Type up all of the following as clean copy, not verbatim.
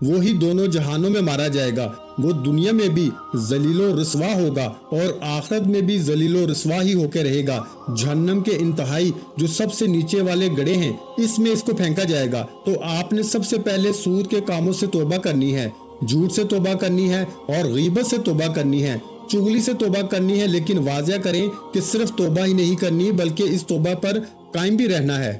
وہی دونوں جہانوں میں مارا جائے گا۔ وہ دنیا میں بھی ذلیل و رسوا ہوگا اور آخرت میں بھی ذلیل و رسوا ہی ہو کے رہے گا۔ جہنم کے انتہائی جو سب سے نیچے والے گڑھے ہیں اس میں اس کو پھینکا جائے گا۔ تو آپ نے سب سے پہلے سود کے کاموں سے توبہ کرنی ہے، جھوٹ سے توبہ کرنی ہے اور غیبت سے توبہ کرنی ہے، چغلی سے توبہ کرنی ہے، لیکن واضح کریں کہ صرف توبہ ہی نہیں کرنی بلکہ اس توبہ پر قائم بھی رہنا ہے۔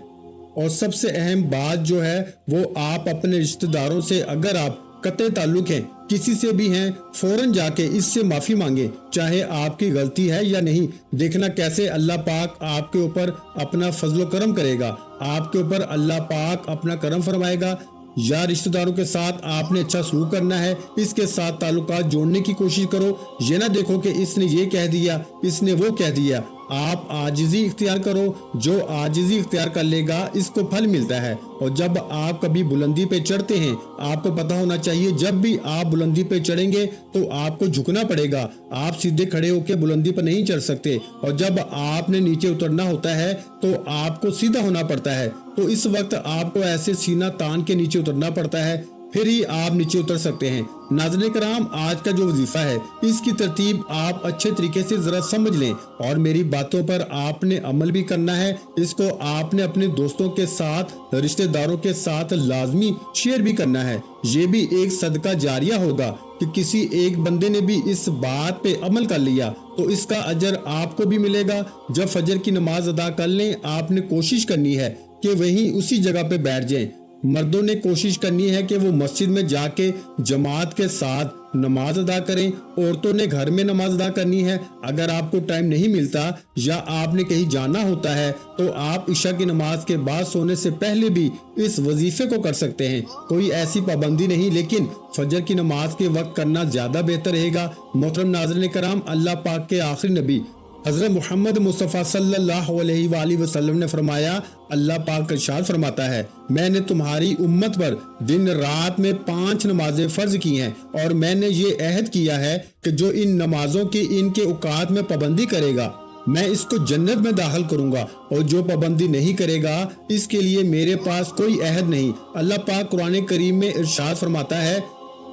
اور سب سے اہم بات جو ہے وہ آپ اپنے رشتہ داروں سے، اگر آپ قطع تعلق ہیں، کسی سے بھی ہیں، فوراً جا کے اس سے معافی مانگیں، چاہے آپ کی غلطی ہے یا نہیں۔ دیکھنا کیسے اللہ پاک آپ کے اوپر اپنا فضل و کرم کرے گا، آپ کے اوپر اللہ پاک اپنا کرم فرمائے گا۔ یا رشتہ داروں کے ساتھ آپ نے اچھا سلوک کرنا ہے، اس کے ساتھ تعلقات جوڑنے کی کوشش کرو۔ یہ نہ دیکھو کہ اس نے یہ کہہ دیا، اس نے وہ کہہ دیا۔ آپ عاجزی اختیار کرو، جو عاجزی اختیار کر لے گا اس کو پھل ملتا ہے۔ اور جب آپ کبھی بلندی پہ چڑھتے ہیں، آپ کو پتہ ہونا چاہیے جب بھی آپ بلندی پہ چڑھیں گے تو آپ کو جھکنا پڑے گا، آپ سیدھے کھڑے ہو کے بلندی پہ نہیں چڑھ سکتے۔ اور جب آپ نے نیچے اترنا ہوتا ہے تو آپ کو سیدھا ہونا پڑتا ہے، تو اس وقت آپ کو ایسے سینہ تان کے نیچے اترنا پڑتا ہے، پھر ہی آپ نیچے اتر سکتے ہیں۔ ناظرین کرام، آج کا جو وظیفہ ہے اس کی ترتیب آپ اچھے طریقے سے ذرا سمجھ لیں اور میری باتوں پر آپ نے عمل بھی کرنا ہے۔ اس کو آپ نے اپنے دوستوں کے ساتھ، رشتہ داروں کے ساتھ لازمی شیئر بھی کرنا ہے۔ یہ بھی ایک صدقہ جاریہ ہوگا کہ کسی ایک بندے نے بھی اس بات پہ عمل کر لیا تو اس کا اجر آپ کو بھی ملے گا۔ جب فجر کی نماز ادا کر لیں، آپ نے کوشش کرنی ہے کہ وہیں اسی جگہ پہ بیٹھ جائیں۔ مردوں نے کوشش کرنی ہے کہ وہ مسجد میں جا کے جماعت کے ساتھ نماز ادا کریں، عورتوں نے گھر میں نماز ادا کرنی ہے۔ اگر آپ کو ٹائم نہیں ملتا یا آپ نے کہیں جانا ہوتا ہے تو آپ عشاء کی نماز کے بعد سونے سے پہلے بھی اس وظیفے کو کر سکتے ہیں، کوئی ایسی پابندی نہیں، لیکن فجر کی نماز کے وقت کرنا زیادہ بہتر رہے گا۔ محترم ناظرین کرام، اللہ پاک کے آخری نبی حضرت محمد مصطفیٰ صلی اللہ علیہ وآلہ وسلم نے فرمایا، اللہ پاک ارشاد فرماتا ہے، میں نے تمہاری امت پر دن رات میں 5 نمازیں فرض کی ہیں اور میں نے یہ عہد کیا ہے کہ جو ان نمازوں کی ان کے اوقات میں پابندی کرے گا میں اس کو جنت میں داخل کروں گا، اور جو پابندی نہیں کرے گا اس کے لیے میرے پاس کوئی عہد نہیں۔ اللہ پاک قرآن کریم میں ارشاد فرماتا ہے،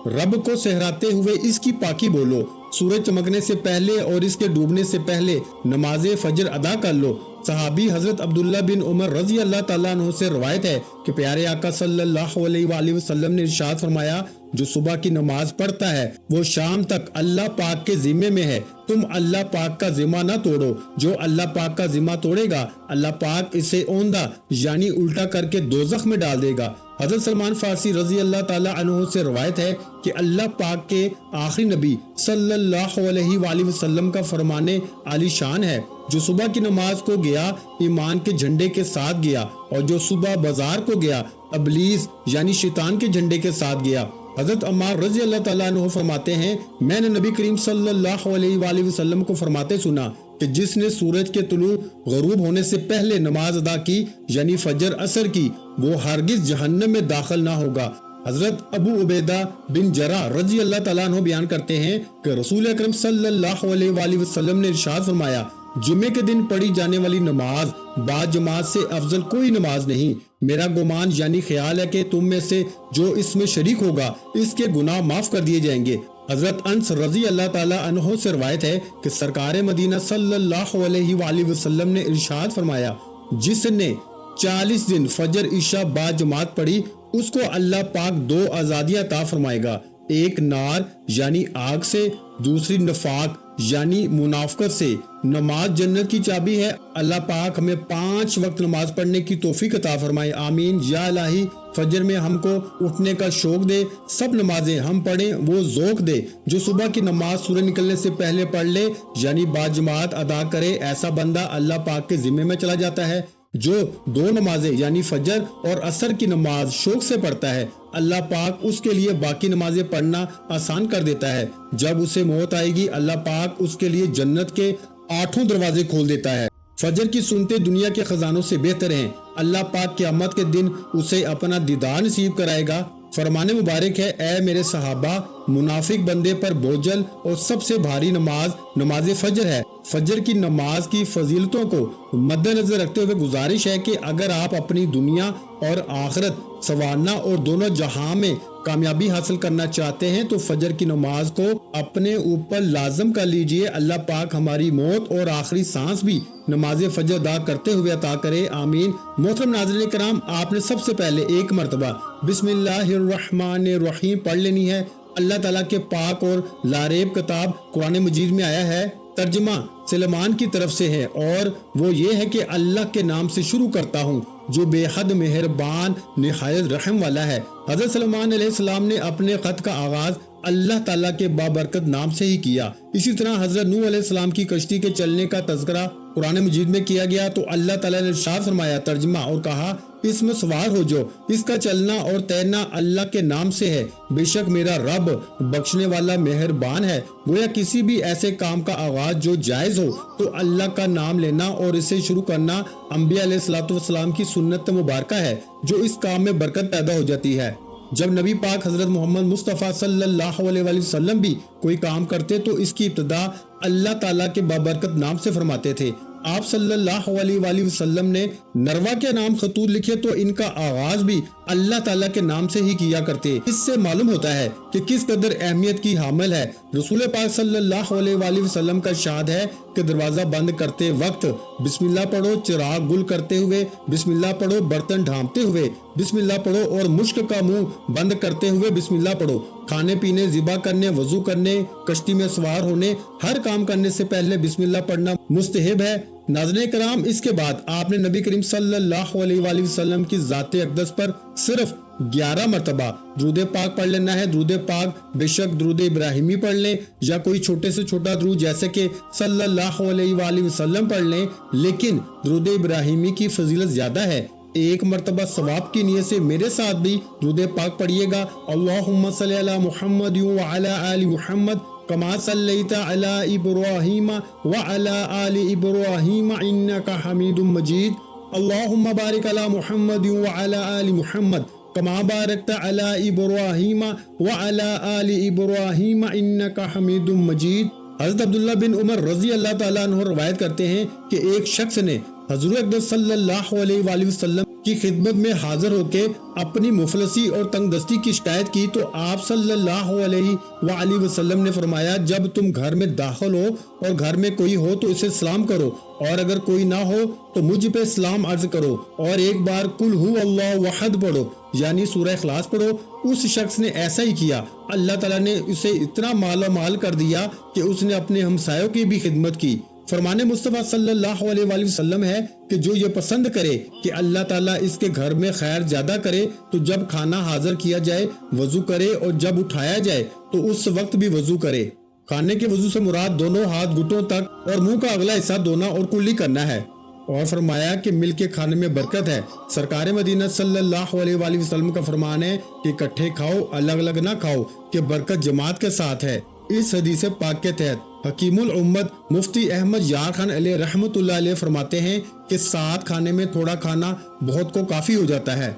رب کو سہراتے ہوئے اس کی پاکی بولو، سورج چمکنے سے پہلے اور اس کے ڈوبنے سے پہلے نماز فجر ادا کر لو۔ صحابی حضرت عبداللہ بن عمر رضی اللہ تعالیٰ عنہ سے روایت ہے کہ پیارے آقا صلی اللہ علیہ وآلہ وسلم نے ارشاد فرمایا، جو صبح کی نماز پڑھتا ہے وہ شام تک اللہ پاک کے ذمے میں ہے، تم اللہ پاک کا ذمہ نہ توڑو، جو اللہ پاک کا ذمہ توڑے گا اللہ پاک اسے اوندھا یعنی الٹا کر کے دوزخ میں ڈال دے گا۔ حضرت سلمان فارسی رضی اللہ تعالیٰ عنہ سے روایت ہے کہ اللہ پاک کے آخری نبی صلی اللہ علیہ وآلہ وسلم کا فرمانے عالی شان ہے، جو صبح کی نماز کو گیا ایمان کے جھنڈے کے ساتھ گیا، اور جو صبح بازار کو گیا ابلیس یعنی شیطان کے جھنڈے کے ساتھ گیا۔ حضرت عمار رضی اللہ تعالیٰ عنہ فرماتے ہیں، میں نے نبی کریم صلی اللہ علیہ وآلہ وسلم کو فرماتے سنا کہ جس نے سورج کے طلوع غروب ہونے سے پہلے نماز ادا کی یعنی فجر عصر کی، وہ ہرگز جہنم میں داخل نہ ہوگا۔ حضرت ابو عبیدہ بن جراح رضی اللہ تعالیٰ عنہ بیان کرتے ہیں کہ رسول اکرم صلی اللہ علیہ وآلہ وسلم نے ارشاد فرمایا، جمعے کے دن پڑھی جانے والی نماز بعد جماعت سے افضل کوئی نماز نہیں۔ میرا گمان یعنی خیال ہے کہ تم میں سے جو اس میں شریک ہوگا اس کے گناہ معاف کر دیے جائیں گے۔ حضرت انس رضی اللہ تعالیٰ عنہ سے روایت ہے کہ سرکار مدینہ صلی اللہ علیہ وآلہ وسلم نے ارشاد فرمایا، جس نے 40 دن فجر عشاء بعد جماعت پڑھی اس کو اللہ پاک 2 آزادیاں عطا فرمائے گا، ایک نار یعنی آگ سے، دوسری نفاق یعنی منافقت سے۔ نماز جنت کی چابی ہے۔ اللہ پاک ہمیں 5 وقت نماز پڑھنے کی توفیق عطا فرمائے، آمین یا الہی۔ فجر میں ہم کو اٹھنے کا شوق دے، سب نمازیں ہم پڑھیں وہ ذوق دے۔ جو صبح کی نماز سورج نکلنے سے پہلے پڑھ لے یعنی بعد جماعت ادا کرے، ایسا بندہ اللہ پاک کے ذمے میں چلا جاتا ہے۔ جو 2 نمازیں یعنی فجر اور عصر کی نماز شوق سے پڑھتا ہے، اللہ پاک اس کے لیے باقی نمازیں پڑھنا آسان کر دیتا ہے۔ جب اسے موت آئے گی اللہ پاک اس کے لیے جنت کے 8 دروازے کھول دیتا ہے۔ فجر کی سنتے دنیا کے خزانوں سے بہتر ہیں۔ اللہ پاک قیامت کے دن اسے اپنا دیدار نصیب کرائے گا۔ فرمان مبارک ہے، اے میرے صحابہ، منافق بندے پر بوجھل اور سب سے بھاری نماز فجر ہے۔ فجر کی نماز کی فضیلتوں کو مد نظر رکھتے ہوئے گزارش ہے کہ اگر آپ اپنی دنیا اور آخرت سنوارنا اور دونوں جہاں میں کامیابی حاصل کرنا چاہتے ہیں تو فجر کی نماز کو اپنے اوپر لازم کر لیجئے۔ اللہ پاک ہماری موت اور آخری سانس بھی نماز فجر ادا کرتے ہوئے عطا کرے، آمین۔ محترم ناظرین کرام، آپ نے سب سے پہلے ایک مرتبہ بسم اللہ الرحمن الرحیم پڑھ لینی ہے۔ اللہ تعالیٰ کے پاک اور لاریب کتاب قرآن مجید میں آیا ہے، ترجمہ سلیمان کی طرف سے ہے، اور وہ یہ ہے کہ اللہ کے نام سے شروع کرتا ہوں جو بے حد مہربان نہایت رحم والا ہے۔ حضرت سلیمان علیہ السلام نے اپنے خط کا آغاز اللہ تعالیٰ کے بابرکت نام سے ہی کیا۔ اسی طرح حضرت نوح علیہ السلام کی کشتی کے چلنے کا تذکرہ قرآن مجید میں کیا گیا تو اللہ تعالیٰ نے ارشاد فرمایا، ترجمہ، اور کہا اس میں سوار ہو جو، اس کا چلنا اور تیرنا اللہ کے نام سے ہے، بے شک میرا رب بخشنے والا مہربان ہے۔ گویا کسی بھی ایسے کام کا آغاز جو جائز ہو تو اللہ کا نام لینا اور اسے شروع کرنا انبیاء علیہ السلام کی سنت مبارکہ ہے، جو اس کام میں برکت پیدا ہو جاتی ہے۔ جب نبی پاک حضرت محمد مصطفیٰ صلی اللہ علیہ وآلہ وسلم بھی کوئی کام کرتے تو اس کی ابتدا اللہ تعالیٰ کے بابرکت نام سے فرماتے تھے۔ آپ صلی اللہ علیہ وآلہ وسلم نے نروا کے نام خطوط لکھے تو ان کا آغاز بھی اللہ تعالیٰ کے نام سے ہی کیا کرتے۔ اس سے معلوم ہوتا ہے کہ کس قدر اہمیت کی حامل ہے۔ رسول پاک صلی اللہ علیہ وآلہ وسلم کا ارشاد ہے کہ دروازہ بند کرتے وقت بسم اللہ پڑھو، چراغ گل کرتے ہوئے بسم اللہ پڑھو، برتن ڈھانپتے ہوئے بسم اللہ پڑھو اور مشک کا منہ بند کرتے ہوئے بسم اللہ پڑھو۔ کھانے پینے، ذبح کرنے، وضو کرنے، کشتی میں سوار ہونے، ہر کام کرنے سے پہلے بسم اللہ پڑھنا مستحب ہے۔ ناظرین کرام، اس کے بعد آپ نے نبی کریم صلی اللہ علیہ وآلہ وسلم کی ذات اقدس پر صرف 11 مرتبہ درود پاک پڑھ لینا ہے۔ درود پاک بے شک درود ابراہیمی پڑھ لیں یا کوئی چھوٹے سے چھوٹا درود جیسے کہ صلی اللہ علیہ وآلہ وسلم پڑھ لیں، لیکن درود ابراہیمی کی فضیلت زیادہ ہے۔ ایک مرتبہ ثواب کی نیت سے میرے ساتھ بھی درود پاک پڑھیے گا۔ اللہم صلی علی محمد وعلی آل محمد کما صلیت علی ابراہیم وعلی آل ابراہیم انک حمید مجید۔ اللہم بارک علی محمد وعلی آل محمد کما بارکت علی ابراہیم وعلی آل ابراہیم انک حمید مجید۔ حضرت عبداللہ بن عمر رضی اللہ تعالیٰ عنہ روایت کرتے ہیں کہ ایک شخص نے حضور اقدس صلی اللہ علیہ وآلہ وسلم کی خدمت میں حاضر ہو کے اپنی مفلسی اور تنگ دستی کی شکایت کی تو آپ صلی اللہ علیہ وآلہ وسلم نے فرمایا، جب تم گھر میں داخل ہو اور گھر میں کوئی ہو تو اسے سلام کرو، اور اگر کوئی نہ ہو تو مجھ پہ سلام عرض کرو، اور ایک بار قل ہو اللہ احد پڑھو یعنی سورہ اخلاص پڑھو۔ اس شخص نے ایسا ہی کیا، اللہ تعالیٰ نے اسے اتنا مالا مال کر دیا کہ اس نے اپنے ہمسایوں کی بھی خدمت کی۔ فرمان مصطفیٰ صلی اللہ علیہ وآلہ وسلم ہے کہ جو یہ پسند کرے کہ اللہ تعالیٰ اس کے گھر میں خیر زیادہ کرے تو جب کھانا حاضر کیا جائے وضو کرے، اور جب اٹھایا جائے تو اس وقت بھی وضو کرے۔ کھانے کے وضو سے مراد دونوں ہاتھ گھٹوں تک اور منہ کا اگلا حصہ دھونا اور کلی کرنا ہے، اور فرمایا کہ مل کے کھانے میں برکت ہے۔ سرکار مدینہ صلی اللہ علیہ وآلہ وسلم کا فرمان ہے کہ اکٹھے کھاؤ، الگ الگ نہ کھاؤ، کہ برکت جماعت کے ساتھ ہے۔ اس حدیث پاک کے تحت حکیم الامت مفتی احمد یار خان علیہ رحمت اللہ علیہ فرماتے ہیں کہ ساتھ کھانے میں تھوڑا کھانا بہت کو کافی ہو جاتا ہے،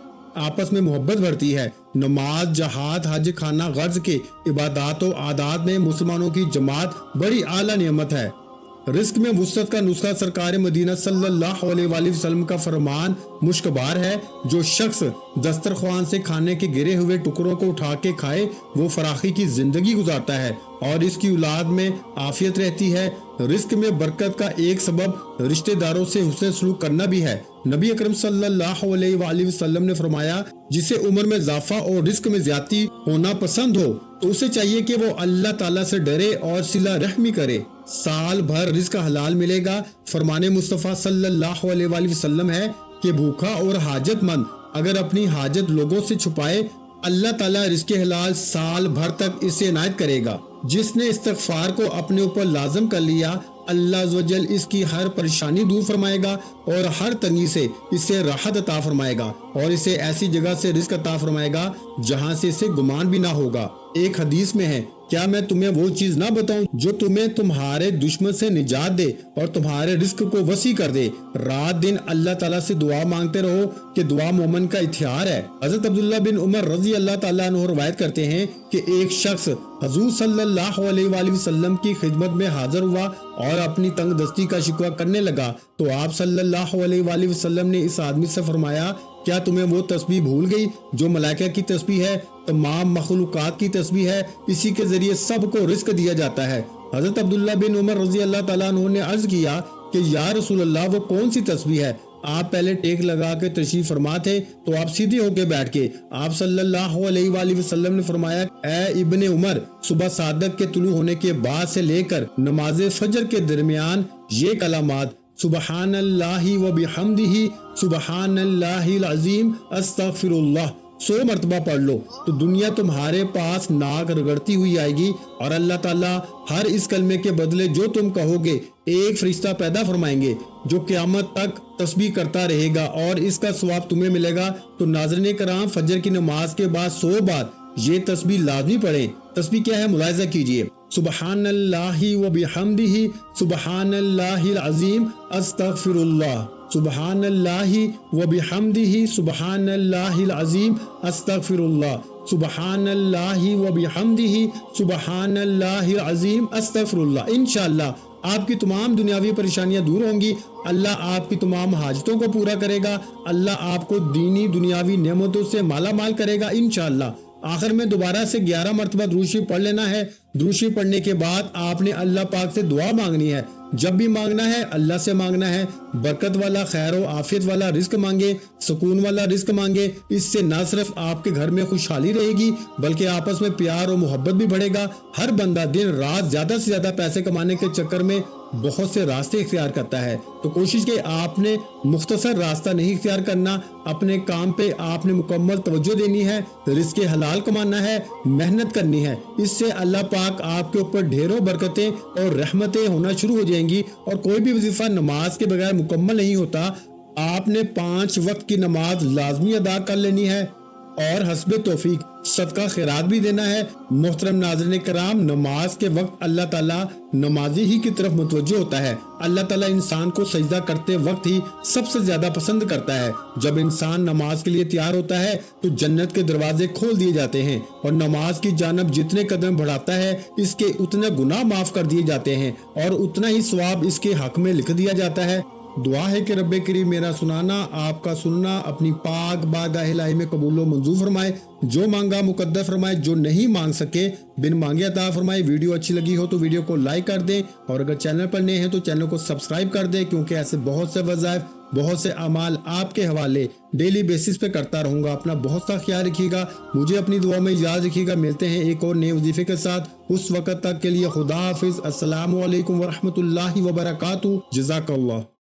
آپس میں محبت بڑھتی ہے۔ نماز، جہاد، حج، کھانا غرض کے عبادات و عادات میں مسلمانوں کی جماعت بڑی اعلیٰ نعمت ہے۔ رزق میں وسعت کا نسخہ سرکار مدینہ صلی اللہ علیہ وآلہ وسلم کا فرمان مشکبار ہے، جو شخص دسترخوان سے کھانے کے گرے ہوئے ٹکڑوں کو اٹھا کے کھائے وہ فراخی کی زندگی گزارتا ہے اور اس کی اولاد میں عافیت رہتی ہے۔ رزق میں برکت کا ایک سبب رشتہ داروں سے حسن سلوک کرنا بھی ہے۔ نبی اکرم صلی اللہ علیہ وآلہ وسلم نے فرمایا، جسے عمر میں اضافہ اور رزق میں زیادتی ہونا پسند ہو تو اسے چاہیے کہ وہ اللہ تعالیٰ سے ڈرے اور صلہ رحمی کرے، سال بھر رزق حلال ملے گا۔ فرمان مصطفیٰ صلی اللہ علیہ وآلہ وسلم ہے کہ بھوکا اور حاجت مند اگر اپنی حاجت لوگوں سے چھپائے، اللہ تعالیٰ رزق حلال سال بھر تک اسے عنایت کرے گا۔ جس نے استغفار کو اپنے اوپر لازم کر لیا، اللہ عز و جل اس کی ہر پریشانی دور فرمائے گا اور ہر تنگی سے اسے راحت عطا فرمائے گا، اور اسے ایسی جگہ سے رزق عطا فرمائے گا جہاں سے اسے گمان بھی نہ ہوگا۔ ایک حدیث میں ہے، کیا میں تمہیں وہ چیز نہ بتاؤں جو تمہیں تمہارے دشمن سے نجات دے اور تمہارے رزق کو وسیع کر دے؟ رات دن اللہ تعالیٰ سے دعا مانگتے رہو کہ دعا مومن کا ہتھیار ہے۔ حضرت عبداللہ بن عمر رضی اللہ تعالیٰ عنہ روایت کرتے ہیں کہ ایک شخص حضور صلی اللہ علیہ وآلہ وسلم کی خدمت میں حاضر ہوا اور اپنی تنگ دستی کا شکوہ کرنے لگا تو آپ صلی اللہ علیہ وآلہ وسلم نے اس آدمی سے فرمایا، کیا تمہیں وہ تسبیح بھول گئی جو ملائکہ کی تسبیح ہے؟ تمام مخلوقات کی تسبیح ہے، اسی کے ذریعے سب کو رزق دیا جاتا ہے۔ حضرت عبداللہ بن عمر رضی اللہ تعالیٰ عنہ نے عرض کیا کہ یا رسول اللہ وہ کون سی تسبیح ہے؟ آپ پہلے ٹیک لگا کے تشریف فرما تھے تو آپ سیدھے ہو کے بیٹھ کے آپ صلی اللہ علیہ وآلہ وسلم نے فرمایا، اے ابن عمر، صبح صادق کے طلوع ہونے کے بعد سے لے کر نماز فجر کے درمیان یہ کلمات سبحان اللہ و بحمدہ سبحان اللہ العظیم استغفر اللہ 100 مرتبہ پڑھ لو تو دنیا تمہارے پاس ناک رگڑتی ہوئی آئے گی، اور اللہ تعالیٰ ہر اس کلمے کے بدلے جو تم کہو گے ایک فرشتہ پیدا فرمائیں گے جو قیامت تک تسبیح کرتا رہے گا، اور اس کا ثواب تمہیں ملے گا۔ تو ناظرین کرام، فجر کی نماز کے بعد 100 بار یہ تسبیح لازمی پڑھیں۔ تسبیح کیا ہے ملاحظہ کیجئے، سبحان اللہ و بحمدہ سبحان اللہ العظیم استغفر اللہ، سبحان اللہ و بحمدہ سبحان اللہ العظیم استغفر اللہ، سبحان اللہ و بحمدہ سبحان اللہ العظیم استغفر اللہ۔ انشاءاللہ آپ کی تمام دنیاوی پریشانیاں دور ہوں گی، اللہ آپ کی تمام حاجتوں کو پورا کرے گا، اللہ آپ کو دینی دنیاوی نعمتوں سے مالا مال کرے گا انشاءاللہ۔ آخر میں دوبارہ سے 11 مرتبہ درود شریف پڑھ لینا ہے۔ درود شریف پڑھنے کے بعد آپ نے اللہ پاک سے دعا مانگنی ہے، جب بھی مانگنا ہے اللہ سے مانگنا ہے، برکت والا، خیر و عافیت والا رزق مانگے، سکون والا رزق مانگے۔ اس سے نہ صرف آپ کے گھر میں خوشحالی رہے گی بلکہ آپس میں پیار و محبت بھی بڑھے گا۔ ہر بندہ دن رات زیادہ سے زیادہ پیسے کمانے کے چکر میں بہت سے راستے اختیار کرتا ہے، تو کوشش کہ آپ نے مختصر راستہ نہیں اختیار کرنا، اپنے کام پہ آپ نے مکمل توجہ دینی ہے، رزق حلال کمانا ہے، محنت کرنی ہے۔ اس سے اللہ پاک آپ کے اوپر ڈھیروں برکتیں اور رحمتیں ہونا شروع ہو جائیں گی، اور کوئی بھی وظیفہ نماز کے بغیر مکمل نہیں ہوتا۔ آپ نے 5 وقت کی نماز لازمی ادا کر لینی ہے، اور حسب توفیق صدقہ خیرات بھی دینا ہے۔ محترم ناظرین کرام، نماز کے وقت اللہ تعالیٰ نمازی ہی کی طرف متوجہ ہوتا ہے۔ اللہ تعالیٰ انسان کو سجدہ کرتے وقت ہی سب سے زیادہ پسند کرتا ہے۔ جب انسان نماز کے لیے تیار ہوتا ہے تو جنت کے دروازے کھول دیے جاتے ہیں، اور نماز کی جانب جتنے قدم بڑھاتا ہے اس کے اتنے گناہ معاف کر دیے جاتے ہیں، اور اتنا ہی ثواب اس کے حق میں لکھ دیا جاتا ہے۔ دعا ہے کہ رب کریم میرا سنانا، آپ کا سننا اپنی پاک بارگاہ الہی میں قبول و منظور فرمائے، جو مانگا مقدر فرمائے، جو نہیں مانگ سکے بن مانگے عطا فرمائے۔ ویڈیو اچھی لگی ہو تو ویڈیو کو لائک کر دیں، اور اگر چینل پر نئے ہیں تو چینل کو سبسکرائب کر دیں، کیونکہ ایسے بہت سے وظائف، بہت سے اعمال آپ کے حوالے ڈیلی بیسس پہ کرتا رہوں گا۔ اپنا بہت سا خیال رکھیے گا، مجھے اپنی دعا میں یاد رکھیے گا۔ ملتے ہیں ایک اور نئے وظیفے کے ساتھ، اس وقت تک کے لیے خدا حافظ۔ السلام علیکم ورحمۃ اللہ وبرکاتہ۔ جزاک اللہ۔